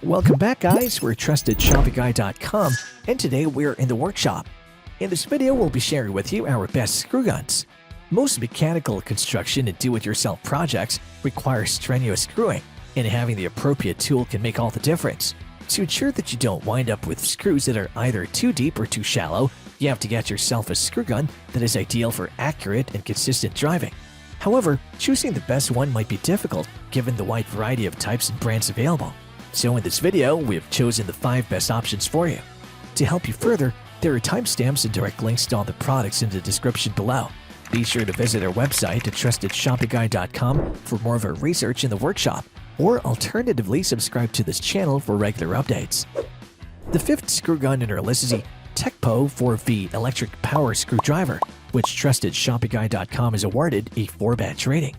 Welcome back, guys. We're TrustedShoppingGuy.com, and today we're in the workshop. In this video, we'll be sharing with you our best screw guns. Most mechanical construction and do-it-yourself projects require strenuous screwing, and having the appropriate tool can make all the difference. To ensure that you don't wind up with screws that are either too deep or too shallow, you have to get yourself a screw gun that is ideal for accurate and consistent driving. However, choosing the best one might be difficult given the wide variety of types and brands available. So in this video, we have chosen the 5 best options for you. To help you further, there are timestamps and direct links to all the products in the description below. Be sure to visit our website at TrustedShoppingGuy.com for more of our research in the workshop, or alternatively subscribe to this channel for regular updates. The 5th screw gun in our list is a TECCPO 4V electric power screwdriver, which TrustedShoppingGuy.com is awarded a 4-batch rating.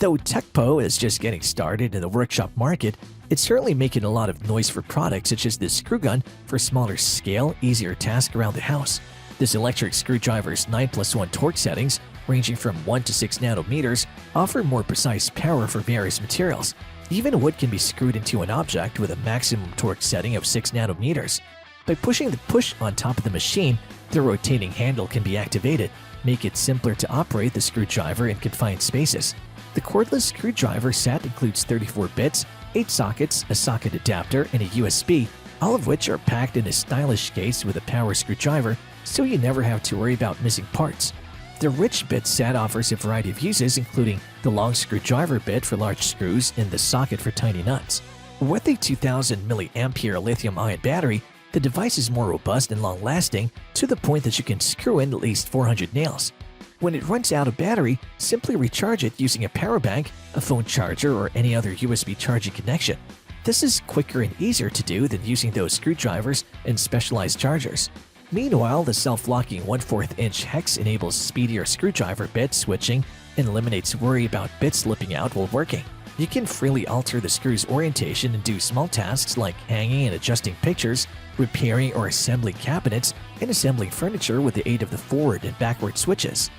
Though TECCPO is just getting started in the workshop market, it's certainly making a lot of noise for products such as this screw gun for smaller scale, easier task around the house. This electric screwdriver's 9+1 torque settings, ranging from 1 to 6 nanometers, offer more precise power for various materials. Even wood can be screwed into an object with a maximum torque setting of 6 nanometers. By pushing the push on top of the machine, the rotating handle can be activated, making it simpler to operate the screwdriver in confined spaces. The cordless screwdriver set includes 34 bits, 8 sockets, a socket adapter, and a USB, all of which are packed in a stylish case with a power screwdriver, so you never have to worry about missing parts. The rich bit set offers a variety of uses, including the long screwdriver bit for large screws and the socket for tiny nuts. With a 2000 mAh lithium-ion battery, the device is more robust and long-lasting to the point that you can screw in at least 400 nails. When it runs out of battery, simply recharge it using a power bank, a phone charger, or any other USB charging connection. This is quicker and easier to do than using those screwdrivers and specialized chargers. Meanwhile, the self-locking 1/4-inch hex enables speedier screwdriver bit switching and eliminates worry about bits slipping out while working. You can freely alter the screw's orientation and do small tasks like hanging and adjusting pictures, repairing or assembling cabinets, and assembling furniture with the aid of the forward and backward switches.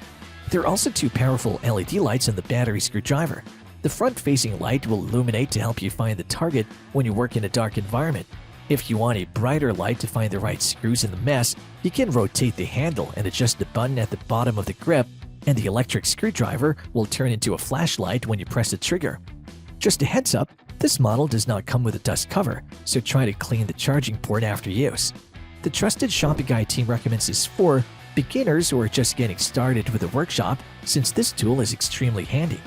There are also 2 powerful LED lights on the battery screwdriver. The front-facing light will illuminate to help you find the target when you work in a dark environment. If you want a brighter light to find the right screws in the mess, you can rotate the handle and adjust the button at the bottom of the grip, and the electric screwdriver will turn into a flashlight when you press the trigger. Just a heads up, this model does not come with a dust cover, so try to clean the charging port after use. The Trusted Shopping Guy team recommends this for beginners who are just getting started with the workshop, since this tool is extremely handy.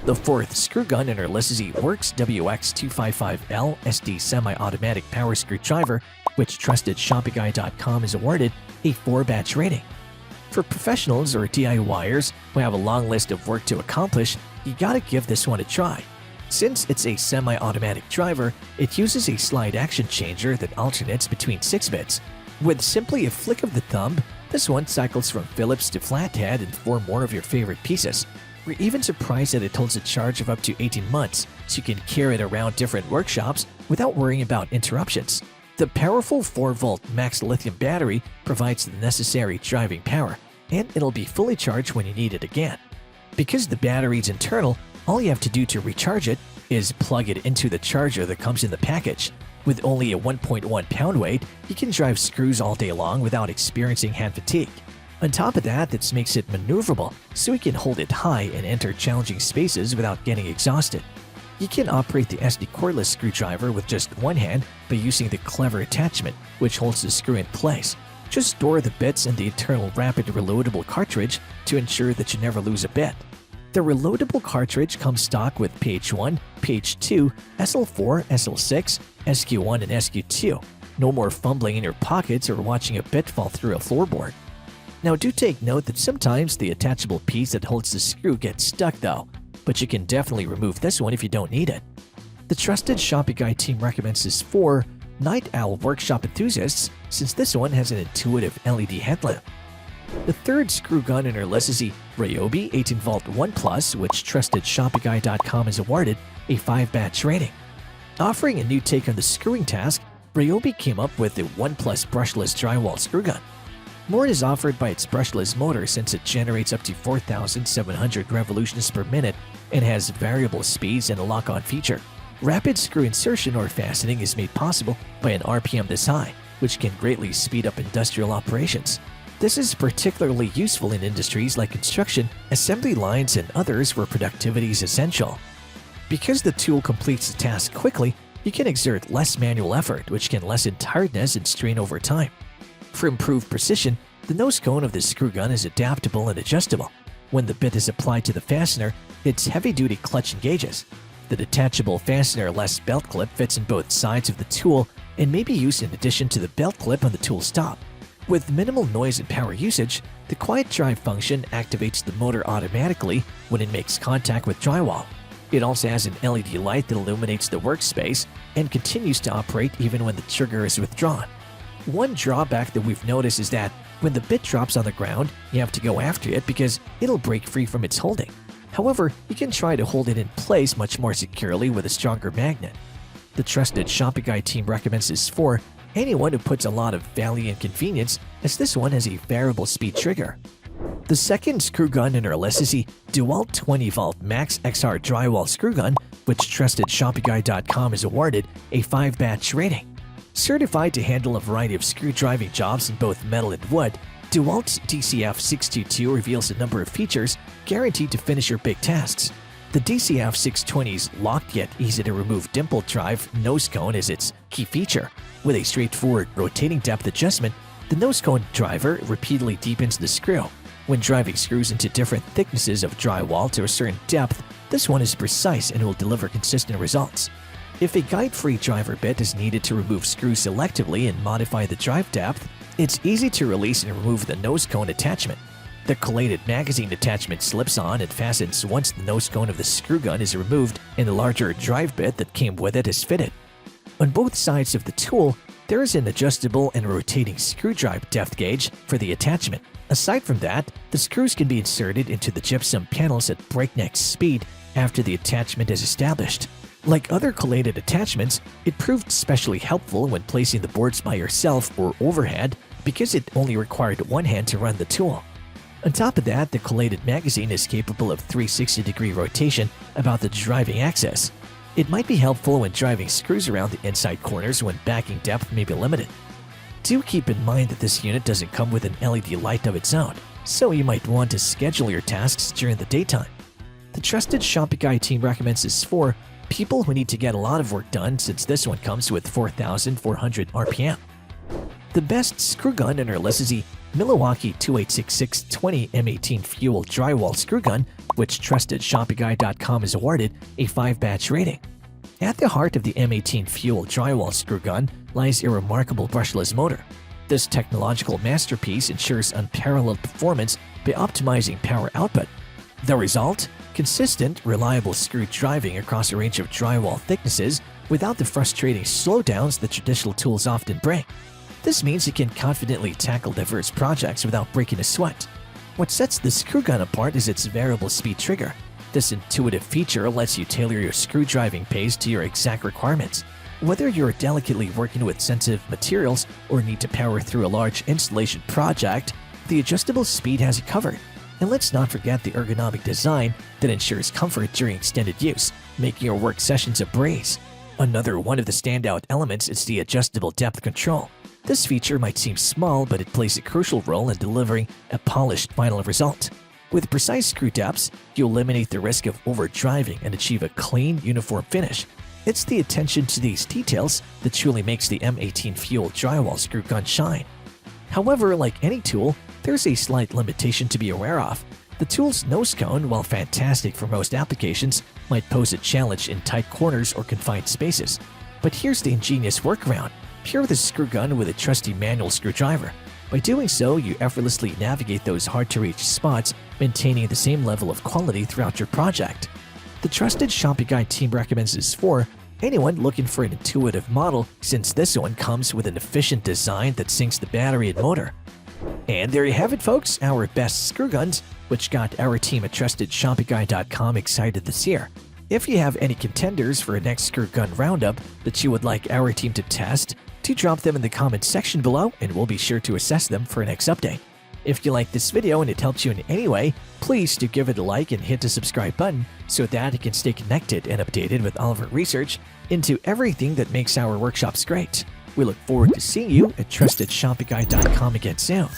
The 4th screw gun in our list is a WORX WX255L SD semi-automatic power screwdriver, which TrustedShoppingGuy.com is awarded a 4-batch rating. For professionals or DIYers who have a long list of work to accomplish, you gotta give this one a try. Since it's a semi-automatic driver, it uses a slide action changer that alternates between 6 bits. With simply a flick of the thumb, this one cycles from Phillips to flathead and 4 more of your favorite pieces. We're even surprised that it holds a charge of up to 18 months, so you can carry it around different workshops without worrying about interruptions. The powerful 4-volt max lithium battery provides the necessary driving power, and it'll be fully charged when you need it again. Because the battery is internal, all you have to do to recharge it is plug it into the charger that comes in the package. With only a 1.1 pound weight, you can drive screws all day long without experiencing hand fatigue. On top of that, this makes it maneuverable, so you can hold it high and enter challenging spaces without getting exhausted. You can operate the SD cordless screwdriver with just one hand by using the clever attachment, which holds the screw in place. Just store the bits in the internal rapid reloadable cartridge to ensure that you never lose a bit. The reloadable cartridge comes stock with PH1, PH2, SL4, SL6, SQ1, and SQ2. No more fumbling in your pockets or watching a bit fall through a floorboard. Now do take note that sometimes the attachable piece that holds the screw gets stuck though, but you can definitely remove this one if you don't need it. The Trusted Shopping Guy team recommends this for night owl workshop enthusiasts, since this one has an intuitive LED headlamp. The 3rd screw gun in our list is the Ryobi 18V 1+, which TrustedShoppingGuy.com is awarded a 5-batch rating. Offering a new take on the screwing task, Ryobi came up with the 1+ brushless drywall screw gun. More is offered by its brushless motor since it generates up to 4,700 revolutions per minute and has variable speeds and a lock-on feature. Rapid screw insertion or fastening is made possible by an RPM this high, which can greatly speed up industrial operations. This is particularly useful in industries like construction, assembly lines, and others where productivity is essential. Because the tool completes the task quickly, you can exert less manual effort, which can lessen tiredness and strain over time. For improved precision, the nose cone of the screw gun is adaptable and adjustable. When the bit is applied to the fastener, its heavy-duty clutch engages. The detachable fastener-less belt clip fits in both sides of the tool and may be used in addition to the belt clip on the tool's top. With minimal noise and power usage, the quiet drive function activates the motor automatically when it makes contact with drywall. It also has an LED light that illuminates the workspace and continues to operate even when the trigger is withdrawn. One drawback that we've noticed is that when the bit drops on the ground, you have to go after it because it'll break free from its holding. However, you can try to hold it in place much more securely with a stronger magnet. The trusted Shopping Guy team recommends this for anyone who puts a lot of value and convenience, as this one has a variable speed trigger. The second screw gun in our list is the DEWALT 20V Max XR Drywall Screw Gun, which TrustedShoppingGuy.com has awarded a 5-batch rating. Certified to handle a variety of screw driving jobs in both metal and wood, DEWALT's DCF622 reveals a number of features guaranteed to finish your big tasks. The DCF620's locked yet easy-to-remove dimple drive nose cone is its key feature. With a straightforward rotating depth adjustment, the nose cone driver repeatedly deepens the screw. When driving screws into different thicknesses of drywall to a certain depth, this one is precise and will deliver consistent results. If a guide-free driver bit is needed to remove screws selectively and modify the drive depth, it's easy to release and remove the nose cone attachment. The collated magazine attachment slips on and fastens once the nose cone of the screw gun is removed and the larger drive bit that came with it is fitted. On both sides of the tool, there is an adjustable and rotating screw drive depth gauge for the attachment. Aside from that, the screws can be inserted into the gypsum panels at breakneck speed after the attachment is established. Like other collated attachments, it proved especially helpful when placing the boards by yourself or overhead because it only required one hand to run the tool. On top of that, the collated magazine is capable of 360-degree rotation about the driving axis. It might be helpful when driving screws around the inside corners when backing depth may be limited. Do keep in mind that this unit doesn't come with an LED light of its own, so you might want to schedule your tasks during the daytime. The trusted Shopping Guy team recommends this for people who need to get a lot of work done since this one comes with 4,400 RPM. The best screw gun in our list is the Milwaukee 286620 M18 Fuel Drywall Screw Gun, which TrustedShoppingGuy.com has awarded a 5-batch rating. At the heart of the M18 Fuel Drywall Screw Gun lies a remarkable brushless motor. This technological masterpiece ensures unparalleled performance by optimizing power output. The result? Consistent, reliable screw driving across a range of drywall thicknesses without the frustrating slowdowns that traditional tools often bring. This means you can confidently tackle diverse projects without breaking a sweat. What sets the screw gun apart is its variable speed trigger. This intuitive feature lets you tailor your screw driving pace to your exact requirements. Whether you're delicately working with sensitive materials or need to power through a large installation project, the adjustable speed has you covered. And let's not forget the ergonomic design that ensures comfort during extended use, making your work sessions a breeze. Another one of the standout elements is the adjustable depth control. This feature might seem small, but it plays a crucial role in delivering a polished final result. With precise screw depths, you eliminate the risk of overdriving and achieve a clean, uniform finish. It's the attention to these details that truly makes the M18 Fuel Drywall Screw Gun shine. However, like any tool, there's a slight limitation to be aware of. The tool's nose cone, while fantastic for most applications, might pose a challenge in tight corners or confined spaces. But here's the ingenious workaround. Pair the screw gun with a trusty manual screwdriver. By doing so, you effortlessly navigate those hard-to-reach spots, maintaining the same level of quality throughout your project. The trusted Shopping Guy team recommends this for anyone looking for an intuitive model, since this one comes with an efficient design that syncs the battery and motor. And there you have it, folks, our best screw guns, which got our team at TrustedShoppingGuy.com excited this year. If you have any contenders for a next screw gun roundup that you would like our team to test, do drop them in the comments section below and we'll be sure to assess them for a next update. If you like this video and it helped you in any way, please do give it a like and hit the subscribe button so that you can stay connected and updated with all of our research into everything that makes our workshops great. We look forward to seeing you at TrustedShoppingGuide.com again soon.